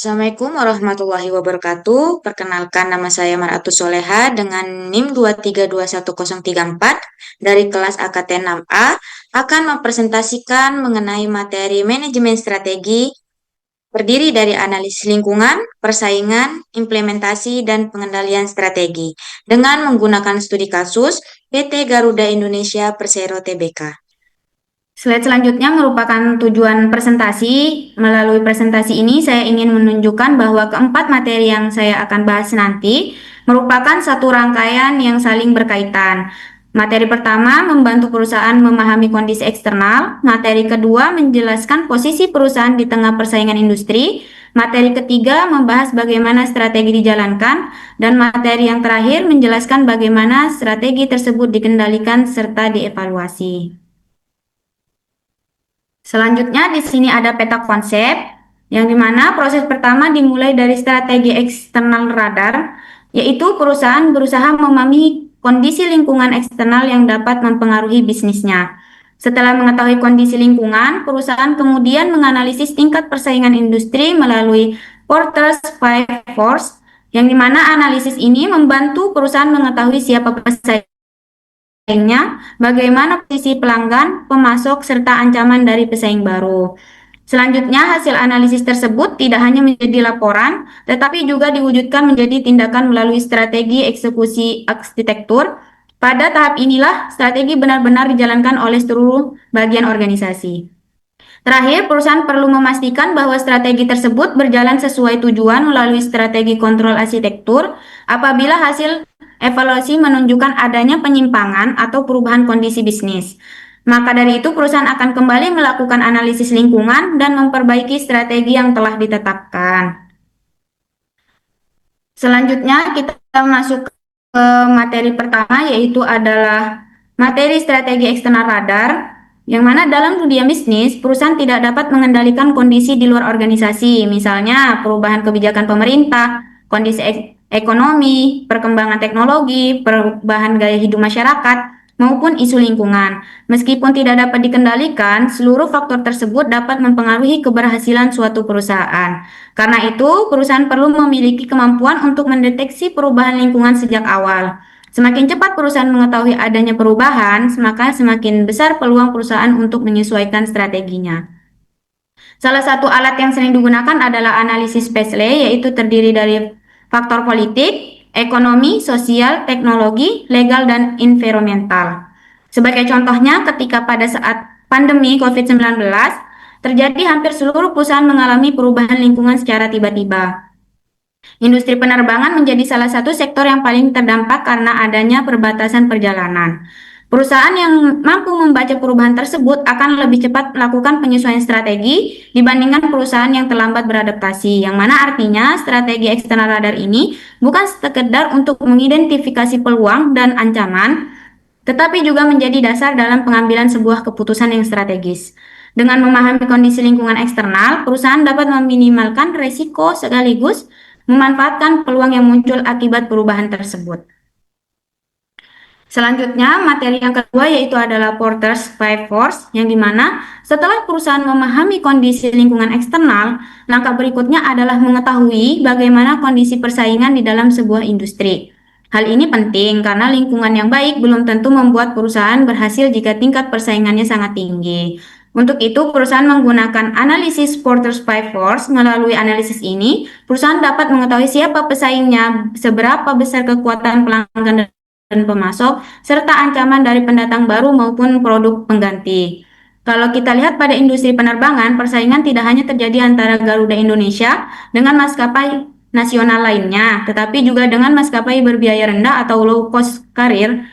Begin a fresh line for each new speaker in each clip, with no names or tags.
Assalamualaikum warahmatullahi wabarakatuh. Perkenalkan nama saya Maratu Soleha dengan NIM 2321034 dari kelas AKT 6A akan mempresentasikan mengenai materi manajemen strategi terdiri dari analisis lingkungan, persaingan, implementasi, dan pengendalian strategi dengan menggunakan studi kasus PT Garuda Indonesia Persero Tbk.
Slide selanjutnya merupakan tujuan presentasi. Melalui presentasi ini saya ingin menunjukkan bahwa keempat materi yang saya akan bahas nanti merupakan satu rangkaian yang saling berkaitan. Materi pertama membantu perusahaan memahami kondisi eksternal, materi kedua menjelaskan posisi perusahaan di tengah persaingan industri, materi ketiga membahas bagaimana strategi dijalankan, dan materi yang terakhir menjelaskan bagaimana strategi tersebut dikendalikan serta dievaluasi. Selanjutnya di sini ada peta konsep, yang dimana proses pertama dimulai dari strategi eksternal radar, yaitu perusahaan berusaha memahami kondisi lingkungan eksternal yang dapat mempengaruhi bisnisnya. Setelah mengetahui kondisi lingkungan, perusahaan kemudian menganalisis tingkat persaingan industri melalui Porter's Five Force, yang dimana analisis ini membantu perusahaan mengetahui siapa pesaing, bagaimana posisi pelanggan, pemasok, serta ancaman dari pesaing baru. Selanjutnya, hasil analisis tersebut tidak hanya menjadi laporan, tetapi juga diwujudkan menjadi tindakan melalui strategi eksekusi arsitektur. Pada tahap inilah, strategi benar-benar dijalankan oleh seluruh bagian organisasi. Terakhir, perusahaan perlu memastikan bahwa strategi tersebut berjalan sesuai tujuan melalui strategi kontrol arsitektur. Apabila hasil evaluasi menunjukkan adanya penyimpangan atau perubahan kondisi bisnis, maka dari itu perusahaan akan kembali melakukan analisis lingkungan dan memperbaiki strategi yang telah ditetapkan. Selanjutnya kita masuk ke materi pertama, yaitu adalah materi strategi eksternal radar, yang mana dalam dunia bisnis, perusahaan tidak dapat mengendalikan kondisi di luar organisasi, misalnya perubahan kebijakan pemerintah, kondisi ekonomi, perkembangan teknologi, perubahan gaya hidup masyarakat, maupun isu lingkungan. Meskipun tidak dapat dikendalikan, seluruh faktor tersebut dapat mempengaruhi keberhasilan suatu perusahaan. Karena itu, perusahaan perlu memiliki kemampuan untuk mendeteksi perubahan lingkungan sejak awal. Semakin cepat perusahaan mengetahui adanya perubahan, maka semakin besar peluang perusahaan untuk menyesuaikan strateginya. Salah satu alat yang sering digunakan adalah analisis Peasley, yaitu terdiri dari faktor politik, ekonomi, sosial, teknologi, legal, dan environmental. Sebagai contohnya, ketika pada saat pandemi COVID-19, terjadi hampir seluruh perusahaan mengalami perubahan lingkungan secara tiba-tiba. Industri penerbangan menjadi salah satu sektor yang paling terdampak karena adanya perbatasan perjalanan. Perusahaan yang mampu membaca perubahan tersebut akan lebih cepat melakukan penyesuaian strategi dibandingkan perusahaan yang terlambat beradaptasi, yang mana artinya strategi eksternal radar ini bukan sekedar untuk mengidentifikasi peluang dan ancaman, tetapi juga menjadi dasar dalam pengambilan sebuah keputusan yang strategis. Dengan memahami kondisi lingkungan eksternal, perusahaan dapat meminimalkan risiko sekaligus memanfaatkan peluang yang muncul akibat perubahan tersebut. Selanjutnya, materi yang kedua yaitu adalah Porter's Five Force, yang dimana setelah perusahaan memahami kondisi lingkungan eksternal, langkah berikutnya adalah mengetahui bagaimana kondisi persaingan di dalam sebuah industri. Hal ini penting karena lingkungan yang baik belum tentu membuat perusahaan berhasil jika tingkat persaingannya sangat tinggi. Untuk itu, perusahaan menggunakan analisis Porter's Five Force. Melalui analisis ini, perusahaan dapat mengetahui siapa pesaingnya, seberapa besar kekuatan pelanggan dan pemasok, serta ancaman dari pendatang baru maupun produk pengganti. Kalau kita lihat pada industri penerbangan, persaingan tidak hanya terjadi antara Garuda Indonesia dengan maskapai nasional lainnya, tetapi juga dengan maskapai berbiaya rendah atau low cost carrier.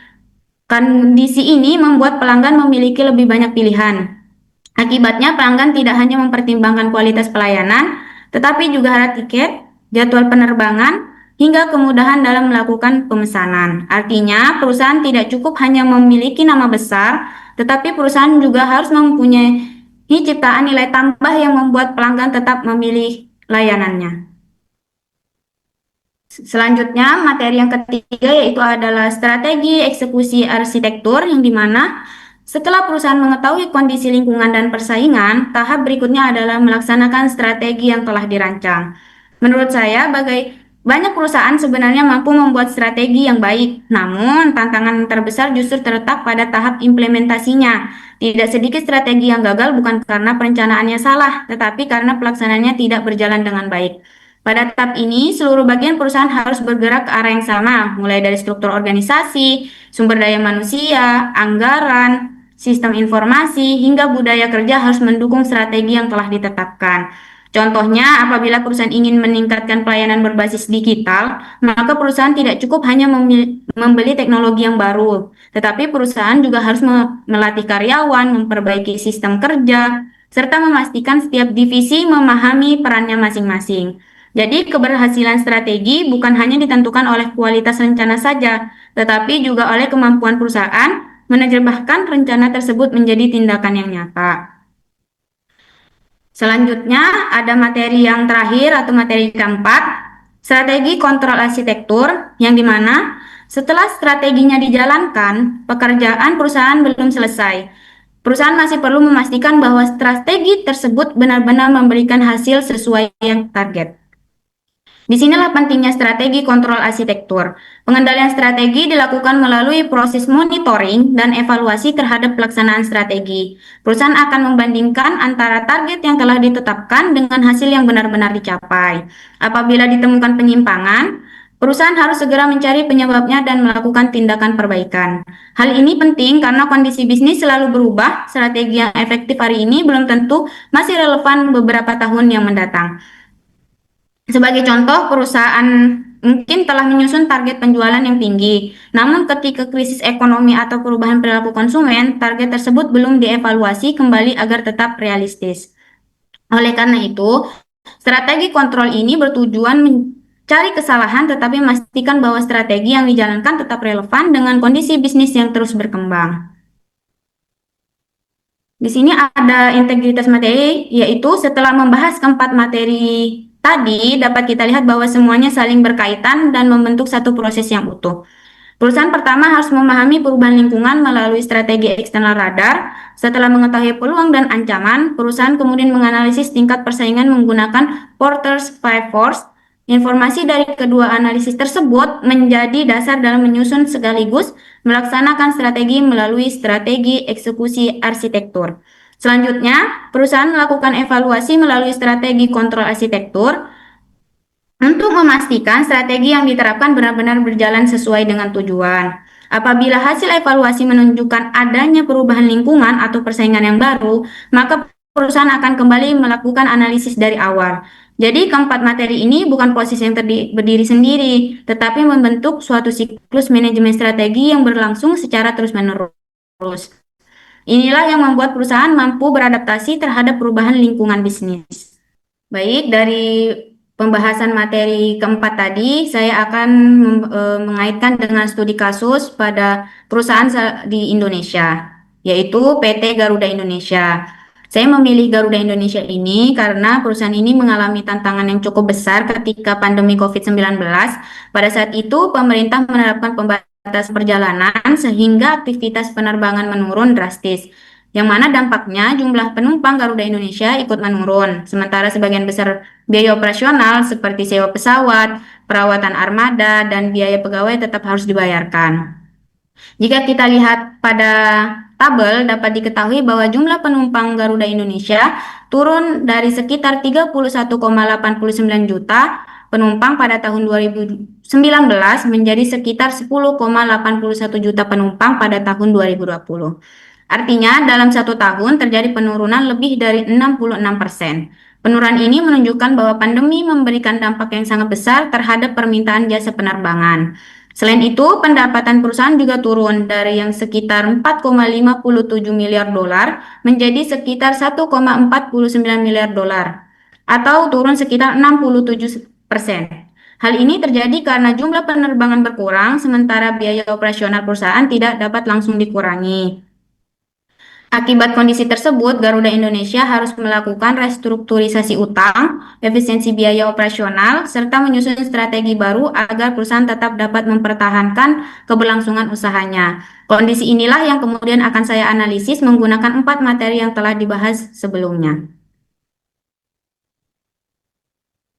Kondisi ini membuat pelanggan memiliki lebih banyak pilihan. Akibatnya, pelanggan tidak hanya mempertimbangkan kualitas pelayanan, tetapi juga harga tiket, jadwal penerbangan, hingga kemudahan dalam melakukan pemesanan. Artinya, perusahaan tidak cukup hanya memiliki nama besar, tetapi perusahaan juga harus mempunyai ciptaan nilai tambah yang membuat pelanggan tetap memilih layanannya. Selanjutnya, materi yang ketiga yaitu adalah strategi eksekusi arsitektur, yang dimana setelah perusahaan mengetahui kondisi lingkungan dan persaingan, tahap berikutnya adalah melaksanakan strategi yang telah dirancang. Menurut saya, banyak perusahaan sebenarnya mampu membuat strategi yang baik, namun tantangan terbesar justru terletak pada tahap implementasinya. Tidak sedikit strategi yang gagal bukan karena perencanaannya salah, tetapi karena pelaksanaannya tidak berjalan dengan baik. Pada tahap ini, seluruh bagian perusahaan harus bergerak ke arah yang sama, mulai dari struktur organisasi, sumber daya manusia, anggaran, sistem informasi, hingga budaya kerja harus mendukung strategi yang telah ditetapkan. Contohnya, apabila perusahaan ingin meningkatkan pelayanan berbasis digital, maka perusahaan tidak cukup hanya membeli teknologi yang baru, tetapi perusahaan juga harus melatih karyawan, memperbaiki sistem kerja, serta memastikan setiap divisi memahami perannya masing-masing. Jadi, keberhasilan strategi bukan hanya ditentukan oleh kualitas rencana saja, tetapi juga oleh kemampuan perusahaan menerjemahkan rencana tersebut menjadi tindakan yang nyata. Selanjutnya ada materi yang terakhir atau materi keempat, strategi kontrol arsitektur, yang dimana setelah strateginya dijalankan, pekerjaan perusahaan belum selesai. Perusahaan masih perlu memastikan bahwa strategi tersebut benar-benar memberikan hasil sesuai yang target. Disinilah pentingnya strategi kontrol arsitektur. Pengendalian strategi dilakukan melalui proses monitoring dan evaluasi terhadap pelaksanaan strategi. Perusahaan akan membandingkan antara target yang telah ditetapkan dengan hasil yang benar-benar dicapai. Apabila ditemukan penyimpangan, perusahaan harus segera mencari penyebabnya dan melakukan tindakan perbaikan. Hal ini penting karena kondisi bisnis selalu berubah, strategi yang efektif hari ini belum tentu masih relevan beberapa tahun yang mendatang. Sebagai contoh, perusahaan mungkin telah menyusun target penjualan yang tinggi, namun ketika krisis ekonomi atau perubahan perilaku konsumen, target tersebut belum dievaluasi kembali agar tetap realistis. Oleh karena itu, strategi kontrol ini bertujuan mencari kesalahan tetapi memastikan bahwa strategi yang dijalankan tetap relevan dengan kondisi bisnis yang terus berkembang. Di sini ada integritas materi, yaitu setelah membahas keempat materi tadi, dapat kita lihat bahwa semuanya saling berkaitan dan membentuk satu proses yang utuh. Perusahaan pertama harus memahami perubahan lingkungan melalui strategi eksternal radar. Setelah mengetahui peluang dan ancaman, perusahaan kemudian menganalisis tingkat persaingan menggunakan Porter's Five Force. Informasi dari kedua analisis tersebut menjadi dasar dalam menyusun sekaligus melaksanakan strategi melalui strategi eksekusi arsitektur. Selanjutnya, perusahaan melakukan evaluasi melalui strategi kontrol arsitektur untuk memastikan strategi yang diterapkan benar-benar berjalan sesuai dengan tujuan. Apabila hasil evaluasi menunjukkan adanya perubahan lingkungan atau persaingan yang baru, maka perusahaan akan kembali melakukan analisis dari awal. Jadi keempat materi ini bukan proses yang berdiri sendiri, tetapi membentuk suatu siklus manajemen strategi yang berlangsung secara terus-menerus. Inilah yang membuat perusahaan mampu beradaptasi terhadap perubahan lingkungan bisnis. Baik, dari pembahasan materi keempat tadi, saya akan mengaitkan dengan studi kasus pada perusahaan di Indonesia, yaitu PT Garuda Indonesia. Saya memilih Garuda Indonesia ini karena perusahaan ini mengalami tantangan yang cukup besar ketika pandemi COVID-19. Pada saat itu, pemerintah menerapkan pembatasan perjalanan sehingga aktivitas penerbangan menurun drastis, yang mana dampaknya jumlah penumpang Garuda Indonesia ikut menurun. Sementara sebagian besar biaya operasional seperti sewa pesawat, perawatan armada, dan biaya pegawai tetap harus dibayarkan. Jika kita lihat pada tabel, dapat diketahui bahwa jumlah penumpang Garuda Indonesia turun dari sekitar 31,89 juta penumpang pada tahun 2019 menjadi sekitar 10,81 juta penumpang pada tahun 2020. Artinya, dalam satu tahun terjadi penurunan lebih dari 66%. Penurunan ini menunjukkan bahwa pandemi memberikan dampak yang sangat besar terhadap permintaan jasa penerbangan. Selain itu, pendapatan perusahaan juga turun dari yang sekitar 4,57 miliar dolar menjadi sekitar 1,49 miliar dolar atau turun sekitar 67%. Hal ini terjadi karena jumlah penerbangan berkurang sementara biaya operasional perusahaan tidak dapat langsung dikurangi. Akibat kondisi tersebut, Garuda Indonesia harus melakukan restrukturisasi utang, efisiensi biaya operasional, serta menyusun strategi baru agar perusahaan tetap dapat mempertahankan keberlangsungan usahanya. Kondisi inilah yang kemudian akan saya analisis menggunakan 4 materi yang telah dibahas sebelumnya.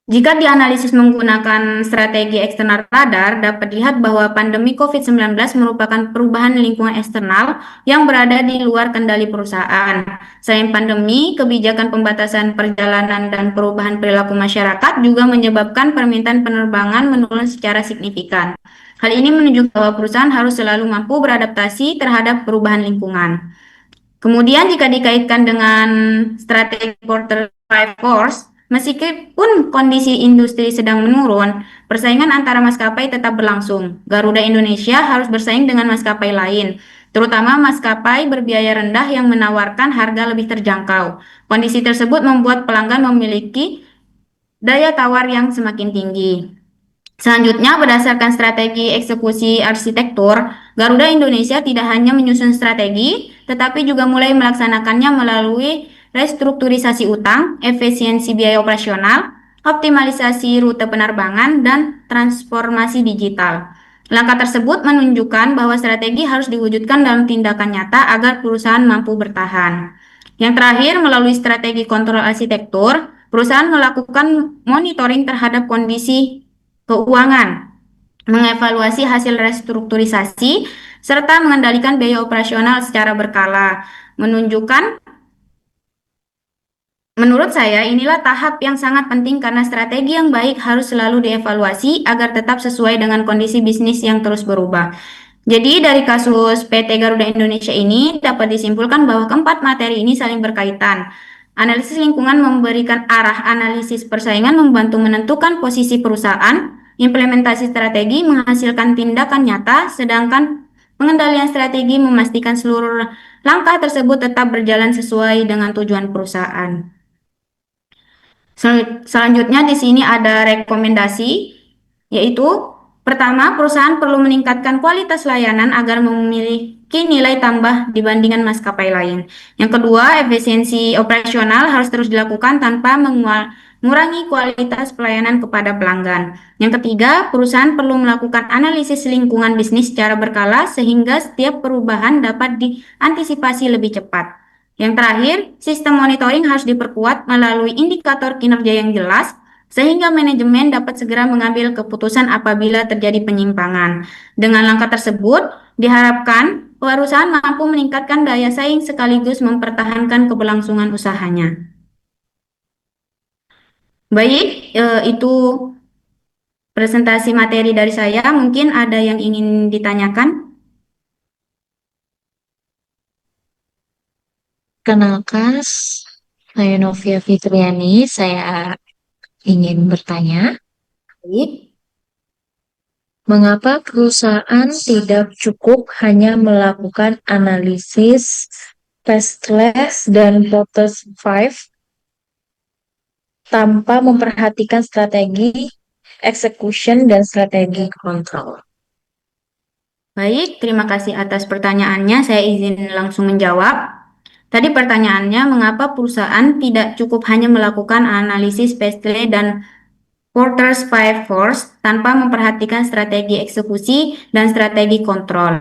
Jika dianalisis menggunakan strategi eksternal radar, dapat dilihat bahwa pandemi COVID-19 merupakan perubahan lingkungan eksternal yang berada di luar kendali perusahaan. Selain pandemi, kebijakan pembatasan perjalanan dan perubahan perilaku masyarakat juga menyebabkan permintaan penerbangan menurun secara signifikan. Hal ini menunjukkan bahwa perusahaan harus selalu mampu beradaptasi terhadap perubahan lingkungan. Kemudian jika dikaitkan dengan strategi quarter five force, meskipun kondisi industri sedang menurun, persaingan antara maskapai tetap berlangsung. Garuda Indonesia harus bersaing dengan maskapai lain, terutama maskapai berbiaya rendah yang menawarkan harga lebih terjangkau. Kondisi tersebut membuat pelanggan memiliki daya tawar yang semakin tinggi. Selanjutnya, berdasarkan strategi eksekusi arsitektur, Garuda Indonesia tidak hanya menyusun strategi, tetapi juga mulai melaksanakannya melalui restrukturisasi utang, efisiensi biaya operasional, optimalisasi rute penerbangan, dan transformasi digital. Langkah tersebut menunjukkan bahwa strategi harus diwujudkan dalam tindakan nyata agar perusahaan mampu bertahan. Yang terakhir, melalui strategi kontrol arsitektur, perusahaan melakukan monitoring terhadap kondisi keuangan, mengevaluasi hasil restrukturisasi, serta mengendalikan biaya operasional secara berkala. Menurut saya, inilah tahap yang sangat penting karena strategi yang baik harus selalu dievaluasi agar tetap sesuai dengan kondisi bisnis yang terus berubah. Jadi dari kasus PT Garuda Indonesia ini dapat disimpulkan bahwa keempat materi ini saling berkaitan. Analisis lingkungan memberikan arah analisis persaingan membantu menentukan posisi perusahaan, implementasi strategi menghasilkan tindakan nyata, sedangkan pengendalian strategi memastikan seluruh langkah tersebut tetap berjalan sesuai dengan tujuan perusahaan. Selanjutnya di sini ada rekomendasi, yaitu pertama, perusahaan perlu meningkatkan kualitas layanan agar memiliki nilai tambah dibandingkan maskapai lain. Yang kedua, efisiensi operasional harus terus dilakukan tanpa mengurangi kualitas pelayanan kepada pelanggan. Yang ketiga, perusahaan perlu melakukan analisis lingkungan bisnis secara berkala sehingga setiap perubahan dapat diantisipasi lebih cepat. Yang terakhir, sistem monitoring harus diperkuat melalui indikator kinerja yang jelas, sehingga manajemen dapat segera mengambil keputusan apabila terjadi penyimpangan. Dengan langkah tersebut, diharapkan perusahaan mampu meningkatkan daya saing sekaligus mempertahankan keberlangsungan usahanya. Baik, itu presentasi materi dari saya. Mungkin ada yang ingin ditanyakan?
Kenalkan, saya Novia Fitriani. Saya ingin bertanya,
Baik.
mengapa perusahaan tidak cukup hanya melakukan analisis Fastless dan Lotus 5 tanpa memperhatikan strategi execution dan strategi kontrol?
Baik, terima kasih atas pertanyaannya. Saya izin langsung menjawab. Tadi pertanyaannya, mengapa perusahaan tidak cukup hanya melakukan analisis Pestle dan Porter's Five Force tanpa memperhatikan strategi eksekusi dan strategi kontrol?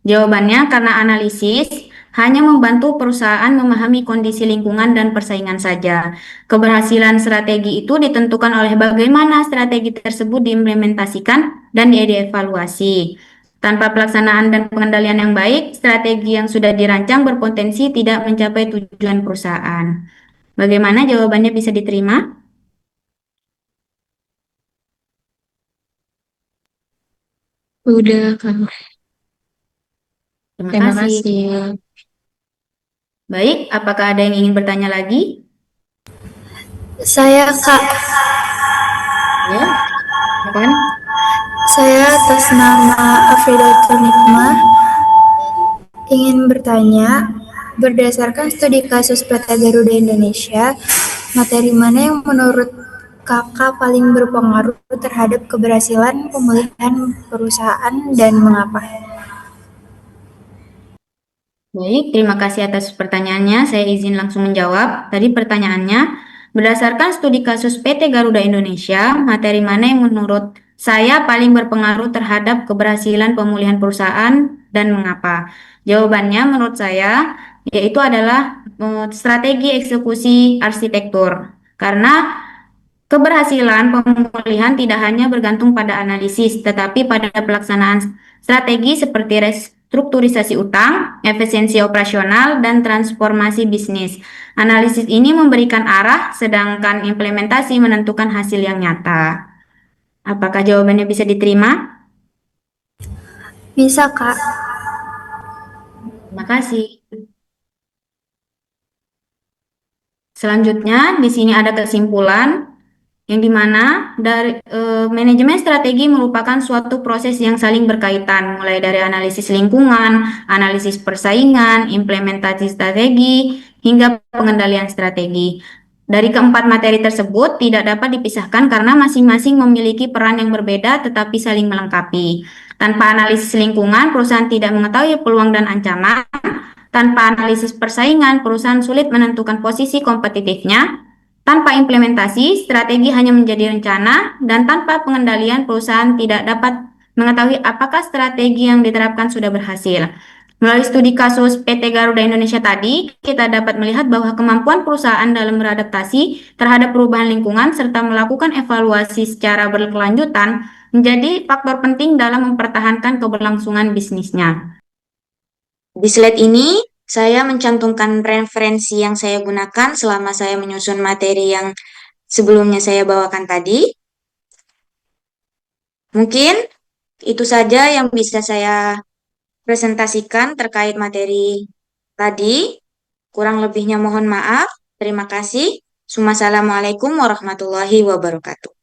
Jawabannya, karena analisis hanya membantu perusahaan memahami kondisi lingkungan dan persaingan saja. Keberhasilan strategi itu ditentukan oleh bagaimana strategi tersebut diimplementasikan dan dievaluasi. Tanpa pelaksanaan dan pengendalian yang baik, strategi yang sudah dirancang berpotensi tidak mencapai tujuan perusahaan. Bagaimana jawabannya bisa diterima?
Udah, Kak.
Terima
Terima
kasih.
kasih.
Baik, apakah ada yang ingin bertanya lagi?
Saya Kak,
Ya, silakan.
saya atas nama Afridatul Nikmah ingin bertanya, berdasarkan studi kasus PT Garuda Indonesia, materi mana yang menurut Kakak paling berpengaruh terhadap keberhasilan pemulihan perusahaan dan mengapa?
Baik, terima kasih atas pertanyaannya. Saya izin langsung menjawab. Tadi pertanyaannya, berdasarkan studi kasus PT Garuda Indonesia, materi mana yang menurut saya paling berpengaruh terhadap keberhasilan pemulihan perusahaan dan mengapa? Jawabannya menurut saya yaitu adalah strategi eksekusi arsitektur. Karena Keberhasilan pemulihan tidak hanya bergantung pada analisis, tetapi pada pelaksanaan strategi seperti restrukturisasi utang, efisiensi operasional, dan transformasi bisnis. Analisis ini memberikan arah, sedangkan implementasi menentukan hasil yang nyata. Apakah jawabannya bisa diterima?
Bisa, Kak.
Terima kasih. Selanjutnya, di sini ada kesimpulan yang dimana dari manajemen strategi merupakan suatu proses yang saling berkaitan, mulai dari analisis lingkungan, analisis persaingan, implementasi strategi, hingga pengendalian strategi. Dari keempat materi tersebut tidak dapat dipisahkan karena masing-masing memiliki peran yang berbeda tetapi saling melengkapi. Tanpa analisis lingkungan, perusahaan tidak mengetahui peluang dan ancaman. Tanpa analisis persaingan, perusahaan sulit menentukan posisi kompetitifnya. Tanpa implementasi, strategi hanya menjadi rencana, dan tanpa pengendalian, perusahaan tidak dapat mengetahui apakah strategi yang diterapkan sudah berhasil. Melalui studi kasus PT Garuda Indonesia tadi, kita dapat melihat bahwa kemampuan perusahaan dalam beradaptasi terhadap perubahan lingkungan serta melakukan evaluasi secara berkelanjutan menjadi faktor penting dalam mempertahankan keberlangsungan bisnisnya.
Di slide ini, saya mencantumkan referensi yang saya gunakan selama saya menyusun materi yang sebelumnya saya bawakan tadi. Mungkin itu saja yang bisa saya presentasikan terkait materi tadi. Kurang lebihnya mohon maaf. Terima kasih. Wassalamualaikum warahmatullahi wabarakatuh.